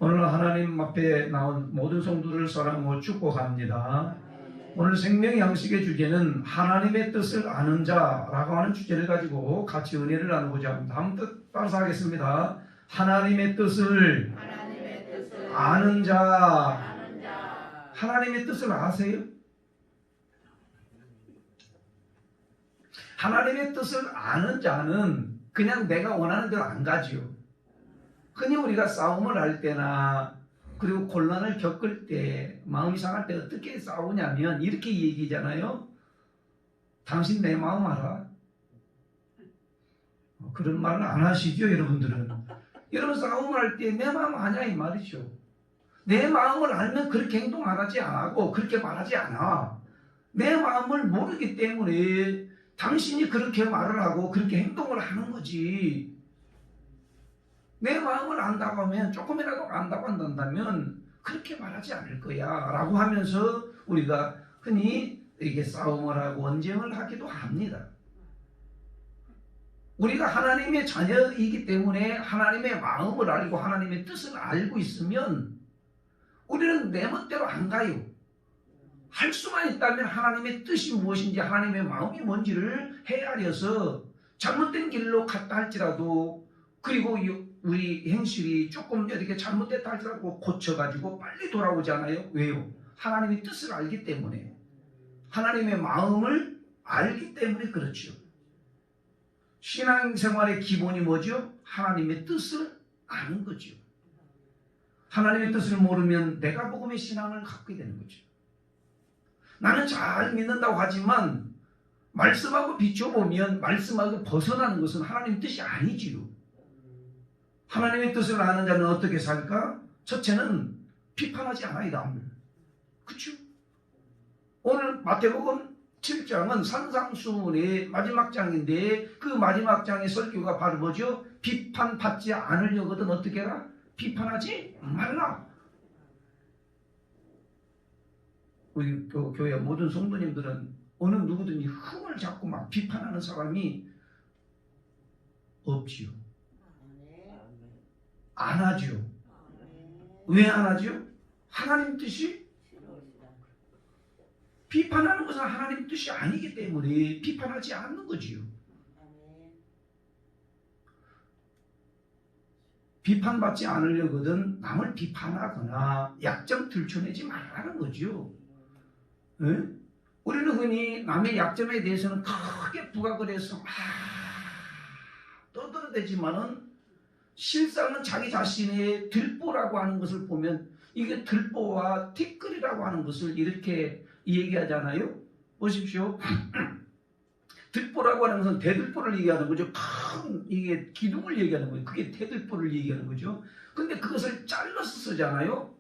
오늘 하나님 앞에 나온 모든 성도를 사랑하고 축복합니다. 오늘 생명 양식의 주제는 하나님의 뜻을 아는 자라고 하는 주제를 가지고 같이 은혜를 나누고자 합니다. 한번 따라서 하겠습니다. 하나님의 뜻을 아는 자. 하나님의 뜻을 아세요? 하나님의 뜻을 아는 자는 그냥 내가 원하는 대로 안 가지요. 흔히 우리가 싸움을 할 때나 그리고 곤란을 겪을 때 마음이 상할 때 어떻게 싸우냐면 이렇게 얘기잖아요. 당신 내 마음 알아? 그런 말은 안 하시죠, 여러분들은. 여러분 싸움을 할 때 내 마음 아냐 이 말이죠. 내 마음을 알면 그렇게 행동 안 하지 않고 그렇게 말하지 않아. 내 마음을 모르기 때문에 당신이 그렇게 말을 하고 그렇게 행동을 하는 거지. 내 마음을 안다고 하면 조금이라도 안다고 한다면 그렇게 말하지 않을 거야 라고 하면서 우리가 흔히 이게 싸움을 하고 언쟁을 하기도 합니다. 우리가 하나님의 자녀이기 때문에 하나님의 마음을 알고 하나님의 뜻을 알고 있으면 우리는 내 멋대로 안 가요. 할 수만 있다면 하나님의 뜻이 무엇인지 하나님의 마음이 뭔지를 헤아려서 잘못된 길로 갔다 할지라도 그리고 우리 행실이 조금 이렇게 잘못됐다 할지라도 고쳐가지고 빨리 돌아오잖아요. 왜요? 하나님의 뜻을 알기 때문에. 하나님의 마음을 알기 때문에 그렇죠. 신앙생활의 기본이 뭐죠? 하나님의 뜻을 아는 거죠. 하나님의 뜻을 모르면 내가 복음의 신앙을 갖게 되는 거죠. 나는 잘 믿는다고 하지만 말씀하고 비춰보면 말씀하고 벗어나는 것은 하나님의 뜻이 아니지요. 하나님의 뜻을 아는 자는 어떻게 살까? 첫째는 비판하지 않아요, 남을. 그렇죠? 오늘 마태복음 7장은 산상수훈의 마지막 장인데 그 마지막 장의 설교가 바로 뭐죠? 비판받지 않으려거든 어떻게 해라? 비판하지 말라. 우리 교회 모든 성도님들은 어느 누구든지 흠을 잡고 막 비판하는 사람이 없지요. 안 하죠. 왜 안 하죠? 하나님 뜻이 비판하는 것은 하나님 뜻이 아니기 때문에 비판하지 않는 거지요. 비판받지 않으려거든 남을 비판하거나 약점 들춰내지 말라는 거죠. 네? 우리는 흔히 남의 약점에 대해서는 크게 부각을 해서 떠들어대지만은 실상은 자기 자신의 들보라고 하는 것을 보면 이게 들보와 티끌이라고 하는 것을 이렇게 얘기하잖아요. 보십시오. 들보라고 하는 것은 대들보를 얘기하는 거죠. 큰 이게 기둥을 얘기하는 거예요. 그게 대들보를 얘기하는 거죠. 근데 그것을 잘라서 쓰잖아요.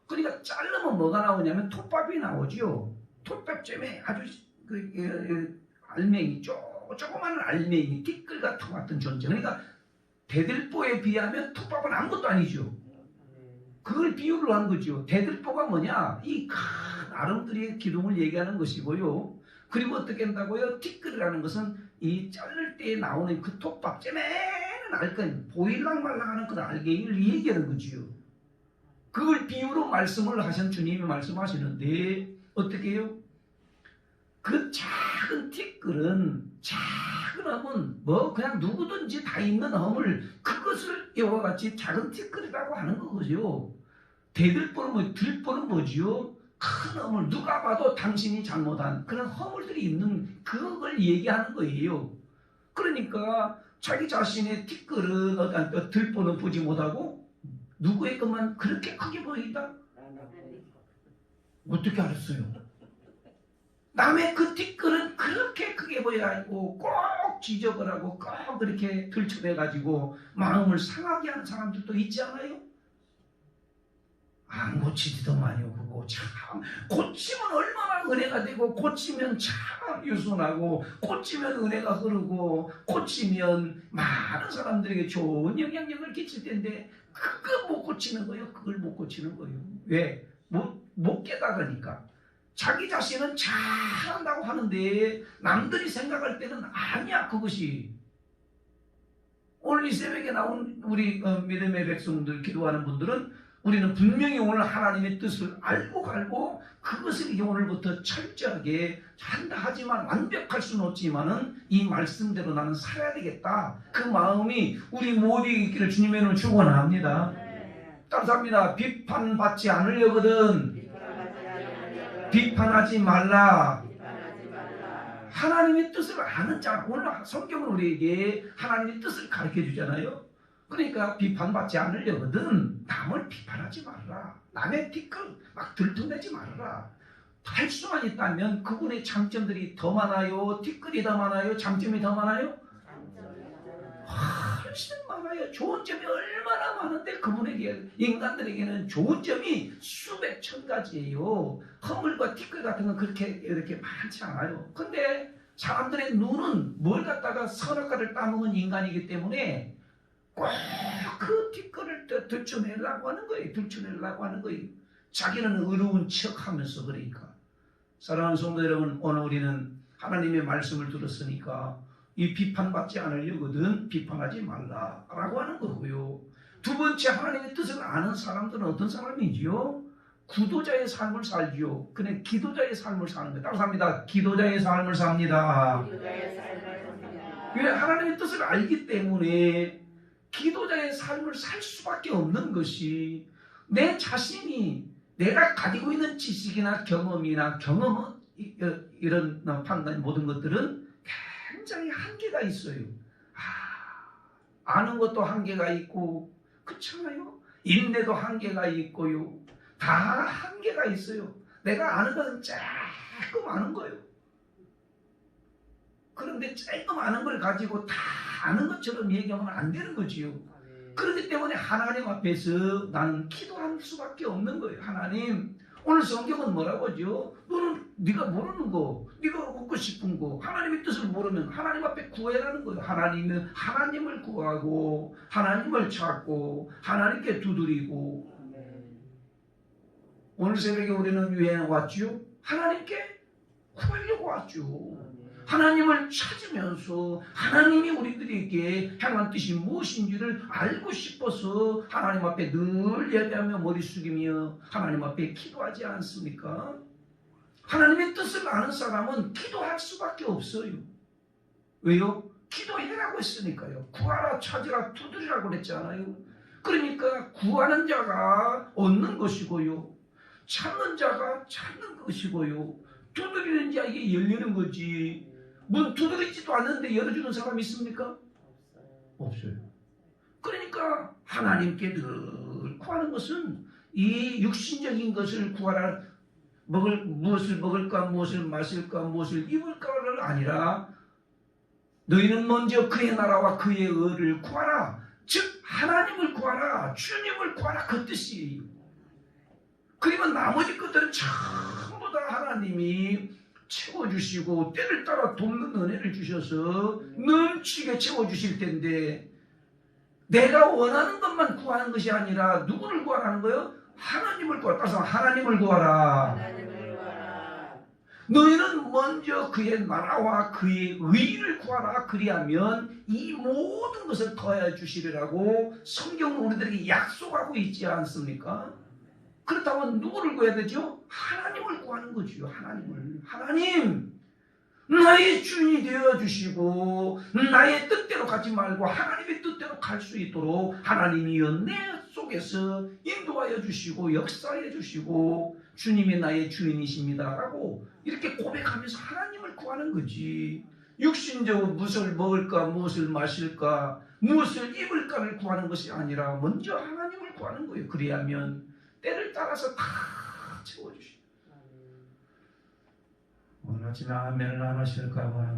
그러니까 자르면 뭐가 나오냐면 톱밥이 나오죠. 톱밥잼에 아주 알맹이 조그마한 알맹이 티끌 같은 존재. 그러니까 대들보에 비하면 톱밥은 아무것도 아니죠. 그걸 비유를 한 거죠. 대들보가 뭐냐? 이 큰 아름드리의 기둥을 얘기하는 것이고요. 그리고 어떻게 한다고요? 티끌이라는 것은 이 자를 때 나오는 그 톱밥, 째매는 알갱이, 보일랑말랑하는 그 알갱이를 얘기하는 거지요. 그걸 비유로 말씀을 하신 주님이 말씀하시는데 어떻게 해요? 그 작은 티끌은 작은 험은 뭐 그냥 누구든지 다 있는 험을 그것을 이와 같이 작은 티끌이라고 하는 거죠. 대들보는 뭐 들보는 뭐지요? 큰 험을 누가 봐도 당신이 잘못한 그런 허물들이 있는 그걸 얘기하는 거예요. 그러니까 자기 자신의 티끌은 들보는 보지 못하고 누구의 것만 그렇게 크게 보인다? 어떻게 알았어요? 남의 그 티끌은 그렇게 크게 보여가지고 꼭 지적을 하고 꼭 그렇게 들춰내가지고 마음을 상하게 하는 사람들도 있지 않아요? 안 고치지도 마요. 그거 참 고치면 얼마나 은혜가 되고 고치면 참 유순하고 고치면 은혜가 흐르고 고치면 많은 사람들에게 좋은 영향력을 끼칠 텐데 그거 못 고치는 거예요. 그걸 못 고치는 거예요. 왜? 못 깨달으니까. 자기 자신은 잘한다고 하는데 남들이 생각할 때는 아니야 그것이. 오늘 이 새벽에 나온 우리 믿음의 백성들 기도하는 분들은 우리는 분명히 오늘 하나님의 뜻을 알고 갈고 그것을 이제 오늘부터 철저하게 한다 하지만 완벽할 수는 없지만은 이 말씀대로 나는 살아야 되겠다. 그 마음이 우리 모두에게 있기를 주님의 이름으로 축원합니다. 감사합니다. 비판받지 않으려거든 비판하지 말라. 하나님의 뜻을 아는 자, 오늘 성경은 우리에게 하나님의 뜻을 가르쳐 주잖아요. 그러니까 비판받지 않으려거든 남을 비판하지 말라. 남의 댓글 막 들통내지 말라. 할 수만 있다면 그분의 장점들이 더 많아요? 댓글이 더 많아요? 장점이 더 많아요? 훨씬 많아요. 좋은 점이 얼마나 많은데 그분에게 인간들에게는 좋은 점이 수백 천 가지예요. 허물과 티끌 같은 건 그렇게 이렇게 많지 않아요. 근데 사람들의 눈은 뭘 갖다가 선악과를 따먹은 인간이기 때문에 꼭 그 티끌을 들춰내려고 하는 거예요. 들춰내려고 하는 거예요. 자기는 의로운 척하면서. 그러니까 사랑하는 성도 여러분, 오늘 우리는 하나님의 말씀을 들었으니까 이 비판받지 않으려거든 비판하지 말라라고 하는 거고요. 두 번째, 하나님의 뜻을 아는 사람들은 어떤 사람이지요? 구도자의 삶을 살지요. 그냥 기도자의 삶을 사는 거예요. 따라서 합니다. 기도자의 삶을 삽니다. 왜? 하나님의 뜻을 알기 때문에 기도자의 삶을 살 수밖에 없는 것이, 내 자신이 내가 가지고 있는 지식이나 경험이나 이런 판단 모든 것들은 굉장히 한계가 있어요. 아는 것도 한계가 있고, 그렇잖아요. 인내도 한계가 있고요. 다 한계가 있어요. 내가 아는 것은 조금 아는 거예요. 그런데 조금 아는 걸 가지고 다 아는 것처럼 얘기하면 안 되는 거지요. 그렇기 때문에 하나님 앞에서 나는 기도할 수밖에 없는 거예요. 하나님, 오늘 성경은 뭐라고 하죠? 너는 네가 모르는 거, 네가 얻고 싶은 거, 하나님의 뜻을 모르면 하나님 앞에 구해라는 거예요. 하나님은 하나님을 구하고 하나님을 찾고 하나님께 두드리고. 오늘 새벽에 우리는 왜 왔죠? 하나님께 구하려고 왔죠. 하나님을 찾으면서 하나님이 우리들에게 향한 뜻이 무엇인지를 알고 싶어서 하나님 앞에 늘 예배하며 머리 숙이며 하나님 앞에 기도하지 않습니까? 하나님의 뜻을 아는 사람은 기도할 수밖에 없어요. 왜요? 기도해라고 했으니까요. 구하라, 찾으라, 두드리라고 그랬잖아요. 그러니까 구하는 자가 얻는 것이고요, 찾는 자가 찾는 것이고요, 두드리는 자에게 열리는 거지. 문 두드리지도 않는데 열어주는 사람이 있습니까? 없어요. 그러니까 하나님께 늘 구하는 것은 이 육신적인 것을 구하라, 무엇을 먹을까, 무엇을 마실까, 무엇을 입을까를 아니라 너희는 먼저 그의 나라와 그의 의를 구하라. 즉 하나님을 구하라, 주님을 구하라, 그 뜻이에요. 그러면 나머지 것들은 전부 다 하나님이 채워주시고 때를 따라 돕는 은혜를 주셔서 넘치게 채워주실 텐데, 내가 원하는 것만 구하는 것이 아니라 누구를 구하라는 거예요? 하나님을 구하라. 따라서 하나님을 구하라. 너희는 먼저 그의 나라와 그의 의를 구하라. 그리하면 이 모든 것을 더해 주시리라고 성경은 우리들에게 약속하고 있지 않습니까? 그렇다면 누구를 구해야 되죠? 하나님을 구하는 거죠. 하나님을. 하나님, 나의 주인이 되어주시고 나의 뜻대로 가지 말고 하나님의 뜻대로 갈 수 있도록 하나님이여 내 속에서 인도하여 주시고 역사해 주시고 주님이 나의 주인이십니다 라고 이렇게 고백하면서 하나님을 구하는 거지. 육신적으로 무엇을 먹을까, 무엇을 마실까, 무엇을 입을까를 구하는 것이 아니라 먼저 하나님을 구하는 거예요. 그리하면 때를 따라서 다 채워주시고. 오늘 아침에 아멘을 안 하실까 봐.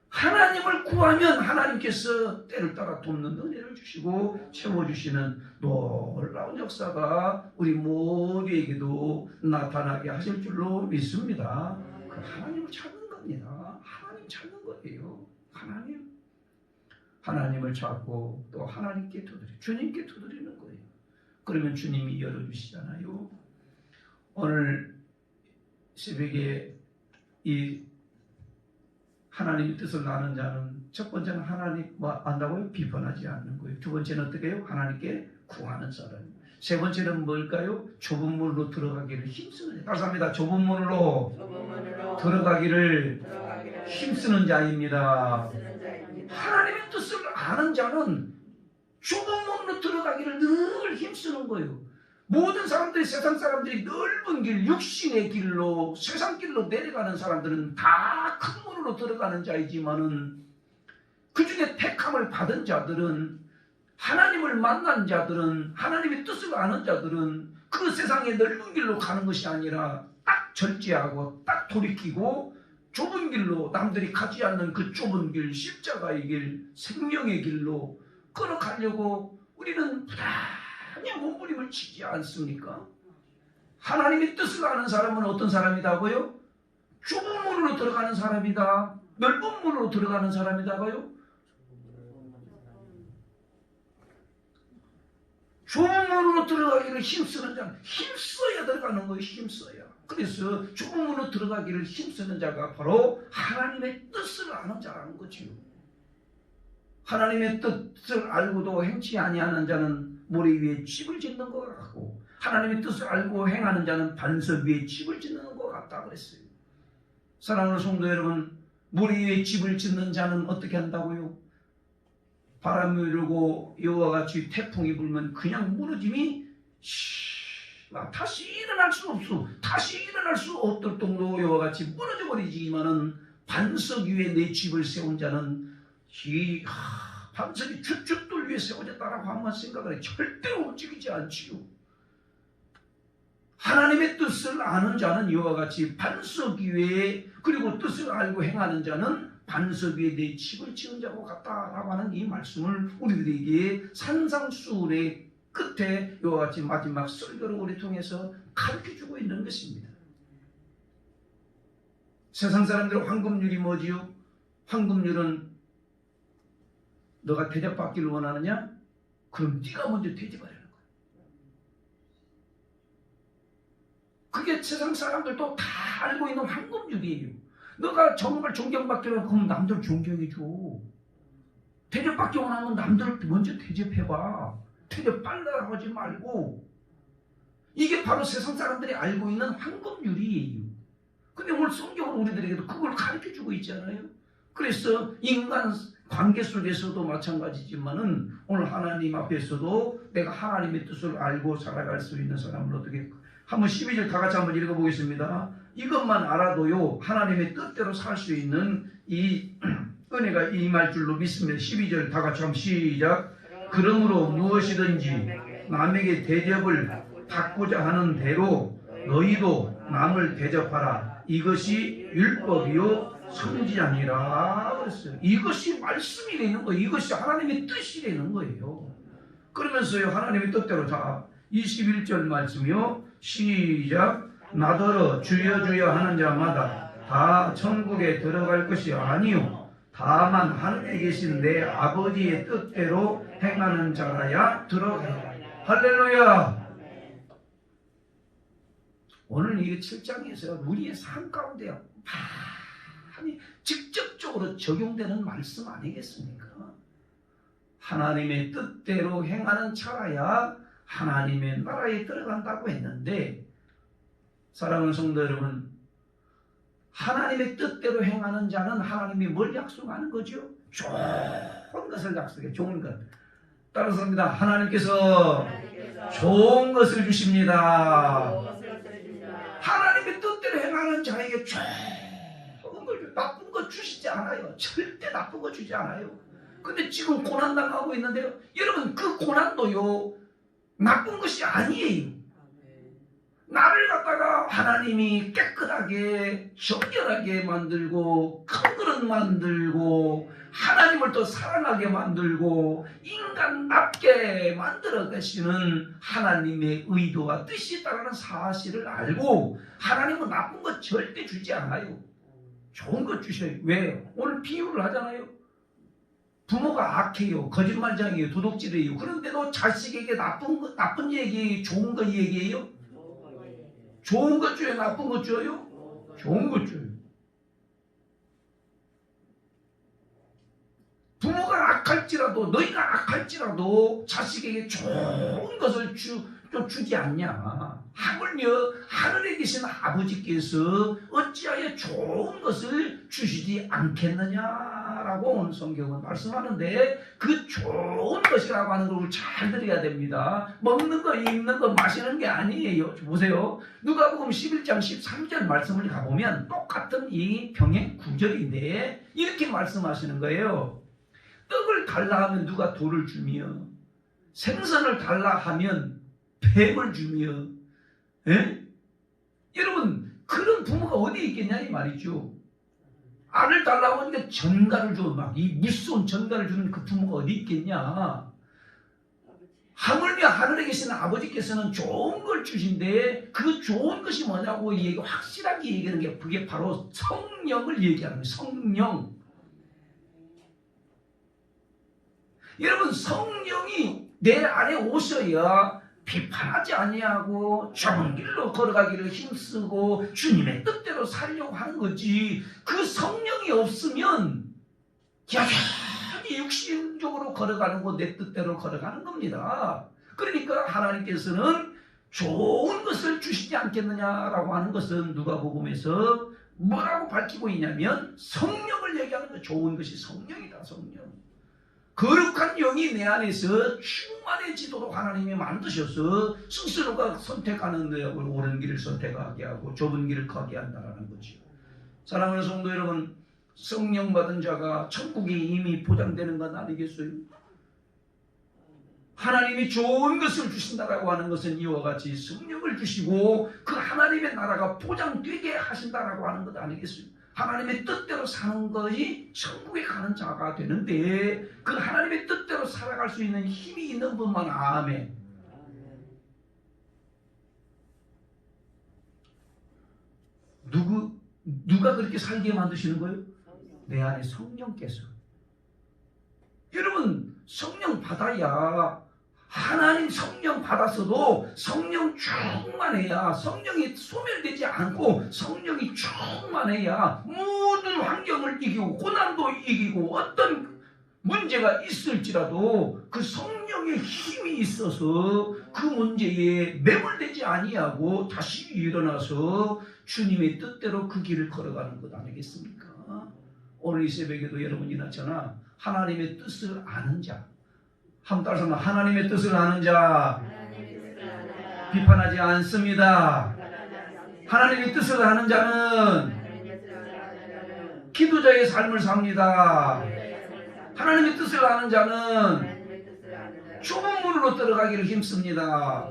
하나님을 구하면 하나님께서 때를 따라 돕는 은혜를 주시고 채워주시는 놀라운 역사가 우리 모두에게도 나타나게 하실 줄로 믿습니다. 그 하나님을 찾는 겁니다. 하나님 찾는 거예요. 하나님을 찾고 또 하나님께 두드려, 주님께 두드리는 거예요. 그러면 주님이 열어주시잖아요. 오늘 새벽에 이 하나님의 뜻을 아는 자는 첫 번째는 하나님 뭐 안다고요? 비판하지 않는 거예요. 두 번째는 어떻게 해요? 하나님께 구하는 사람. 세 번째는 뭘까요? 좁은 문으로 들어가기를 힘쓰는 자. 감사합니다. 좁은 문으로 들어가기를 힘쓰는 자입니다. 하나님의 뜻을 아는 자는 좁은 문으로 들어가기를 늘 힘쓰는 거예요. 모든 사람들이, 세상 사람들이 넓은 길, 육신의 길로, 세상 길로 내려가는 사람들은 다 큰 문으로 들어가는 자이지만은 그 중에 택함을 받은 자들은, 하나님을 만난 자들은, 하나님의 뜻을 아는 자들은 그 세상의 넓은 길로 가는 것이 아니라 딱 절제하고 딱 돌이키고 좁은 길로, 남들이 가지 않는 그 좁은 길, 십자가의 길, 생명의 길로 걸어가려고 우리는 부단히 몸부림을 치지 않습니까? 하나님의 뜻을 아는 사람은 어떤 사람이다고요? 좁은 문으로 들어가는 사람이다. 넓은 문으로 들어가는 사람이다고요? 좁은 문으로 들어가기를 힘쓰는 자는, 힘써야 들어가는 거예요. 힘써야. 그래서 좁은 문으로 들어가기를 힘쓰는 자가 바로 하나님의 뜻을 아는 자라는 거지요. 하나님의 뜻을 알고도 행치 아니하는 자는 모래 위에 집을 짓는 것 같고, 하나님의 뜻을 알고 행하는 자는 반석 위에 집을 짓는 것 같다 그랬어요. 사랑하는 성도 여러분, 모래 위에 집을 짓는 자는 어떻게 한다고요? 바람이 불고 이와 같이 태풍이 불면 그냥 무너짐이 다시 일어날 수 없어. 다시 일어날 수 없을 정도로 이와 같이 무너져 버리지만은, 반석 위에 내 집을 세운 자는 이 반석이 주춧돌 위에 세워졌다라고 한번 생각을 해. 절대로 움직이지 않지요. 하나님의 뜻을 아는 자는 이와 같이 반석 위에, 그리고 뜻을 알고 행하는 자는 반석 위에 내 집을 지은 자고 같다라고 하는 이 말씀을 우리들에게 산상수훈의 끝에 이와 같이 마지막 설교를 우리 통해서 가르쳐주고 있는 것입니다. 세상 사람들의 황금률이 뭐지요? 황금률은 너가 대접받기를 원하느냐? 그럼 네가 먼저 대접하라는 거야. 그게 세상 사람들도 다 알고 있는 황금률이에요. 너가 정말 존경받기를 원하면 그럼 남들 존경해줘. 대접받기 원하면 남들 먼저 대접해봐. 대접받으라고 하지 말고. 이게 바로 세상 사람들이 알고 있는 황금률이에요. 근데 오늘 성경은 우리들에게도 그걸 가르쳐주고 있잖아요. 그래서 인간 관계 속에서도 마찬가지지만은 오늘 하나님 앞에서도 내가 하나님의 뜻을 알고 살아갈 수 있는 사람을 어떻게, 한번 12절 다 같이 한번 읽어보겠습니다. 이것만 알아도요 하나님의 뜻대로 살 수 있는 이 은혜가 임할 줄로 믿습니다. 12절 다 같이 한번 시작. 그러므로 무엇이든지 남에게 대접을 받고자 하는 대로 너희도 남을 대접하라. 이것이 율법이요 선지자니라 그랬어요. 이것이 말씀이라는 거예요. 이것이 하나님의 뜻이라는 거예요. 그러면서요 하나님의 뜻대로, 자 21절 말씀이요 시작. 나더러 주여 주여 하는 자마다 다 천국에 들어갈 것이 아니요 다만 하늘에 계신 내 아버지의 뜻대로 행하는 자라야 들어가라. 할렐루야. 오늘 이 7장에서 우리의 삶 가운데 많이 직접적으로 적용되는 말씀 아니겠습니까? 하나님의 뜻대로 행하는 자라야 하나님의 나라에 들어간다고 했는데, 사랑하는 성도 여러분, 하나님의 뜻대로 행하는 자는 하나님이 뭘 약속하는 거죠? 좋은 것을 약속해. 좋은 것. 따라서 합니다. 하나님께서 좋은 것을 주십니다. 하나님의 뜻대로 행하는 자에게 좋은 걸 줘. 나쁜 거 주시지 않아요. 절대 나쁜 거 주지 않아요. 근데 지금 고난당하고 있는데요, 여러분 그 고난도요 나쁜 것이 아니에요. 나를 갖다가 하나님이 깨끗하게 정결하게 만들고 큰 그릇 만들고 하나님을 더 사랑하게 만들고 인간답게 만들어 가시는 하나님의 의도와 뜻이 있다는 사실을 알고, 하나님은 나쁜 것 절대 주지 않아요. 좋은 것 주셔요. 왜? 오늘 비유를 하잖아요. 부모가 악해요. 거짓말장이에요. 도둑질이에요. 그런데도 자식에게 나쁜 얘기, 좋은 거 얘기해요? 좋은 것 줘요? 나쁜 것 줘요? 좋은 것 줘요. 부모가 악할지라도 너희가 악할지라도 자식에게 좋은 것을 좀 주지 않냐. 하물며 하늘에 계신 아버지께서 어찌하여 좋은 것을 주시지 않겠느냐라고 오늘 성경은 말씀하는데, 그 좋은 것이라고 하는 걸 잘 들어야 됩니다. 먹는 거, 입는 거, 마시는 게 아니에요. 보세요. 누가복음 11장 13절 말씀을 가보면 똑같은 이 병행 구절인데 이렇게 말씀하시는 거예요. 떡을 달라 하면 누가 돌을 주며, 생선을 달라 하면 뱀을 주며, 예? 여러분, 그런 부모가 어디 있겠냐 이 말이죠. 알을 달라고 하니까 전갈을 줘. 막 이 무서운 전갈을 주는 그 부모가 어디 있겠냐. 하물며 하늘에 계신 아버지께서는 좋은 걸 주신데, 그 좋은 것이 뭐냐고 확실하게 얘기하는 게 그게 바로 성령을 얘기하는 거예요. 성령. 여러분, 성령이 내 안에 오셔야 비판하지 아니하고 좋은 길로 걸어가기를 힘쓰고 주님의 뜻대로 살려고 하는 거지. 그 성령이 없으면 여전히 육신적으로 걸어가는 거, 내 뜻대로 걸어가는 겁니다. 그러니까 하나님께서는 좋은 것을 주시지 않겠느냐라고 하는 것은 누가복음에서 뭐라고 밝히고 있냐면 성령을 얘기하는 거예요. 좋은 것이 성령이다. 성령. 거룩한 영이 내 안에서 충만해지도록 하나님이 만드셔서 스스로가 선택하는 데하고 옳은 길을 선택하게 하고 좁은 길을 가게 한다는 거죠. 사랑하는 성도 여러분, 성령 받은 자가 천국이 이미 보장되는 건 아니겠어요? 하나님이 좋은 것을 주신다라고 하는 것은 이와 같이 성령을 주시고 그 하나님의 나라가 보장되게 하신다라고 하는 것 아니겠어요? 하나님의 뜻대로 사는 것이 천국에 가는 자가 되는데, 그 하나님의 뜻대로 살아갈 수 있는 힘이 있는 분만. 아멘. 누가 그렇게 살게 만드시는 거예요? 내 안에 성령께서. 여러분, 성령 받아야, 하나님 성령 받았어도 성령 충만해야, 성령이 소멸되지 않고 성령이 충만해야 모든 환경을 이기고 고난도 이기고 어떤 문제가 있을지라도 그 성령의 힘이 있어서 그 문제에 매몰되지 아니하고 다시 일어나서 주님의 뜻대로 그 길을 걸어가는 것 아니겠습니까? 오늘 이 새벽에도 여러분이 나잖아. 하나님의 뜻을 아는 자. 한 달 동안 하나님의 뜻을 아는 자, 비판하지 않습니다. 하나님의 뜻을 아는 자는 기도자의 삶을 삽니다. 하나님의 뜻을 아는 자는 좁은 문으로 들어가기를 힘씁니다.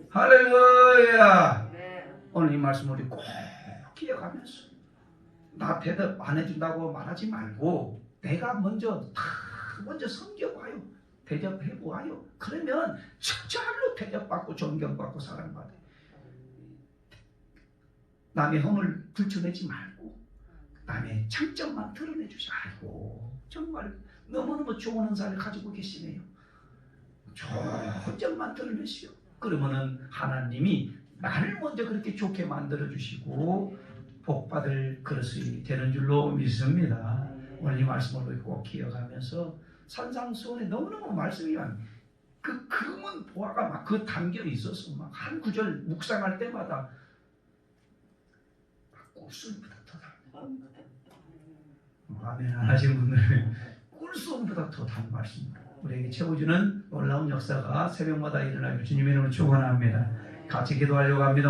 할렐루야. 오늘 이 말씀을 우리 꼭 기억하면서, 나 대답 안 해준다고 말하지 말고 내가 먼저 섬겨봐요. 대접해보아요. 그러면 진짜로 대접받고 존경받고 사랑받아요. 남의 허물 들춰내지 말고 남의 장점만 드러내주시. 아이고 정말 너무너무 좋은 은사를 가지고 계시네요. 좋은 점만 드러내시오. 그러면은 하나님이 나를 먼저 그렇게 좋게 만들어주시고 복받을 그릇이 되는 줄로 믿습니다. 오늘 이 말씀을 꼭 기억하면서 산상수훈에 너무너무 말씀이 그 금은 보화가 막 그 담겨 있어서 막 한 구절 묵상할 때마다 꿀수보다 더 담. 아멘 안 하신 분들은 꿀수보다 더 담 말씀입니다. 우리에게 채워주는 놀라운 역사가 새벽마다 일어나길 주님의 이름으로 축원합니다. 같이 기도하려고 합니다.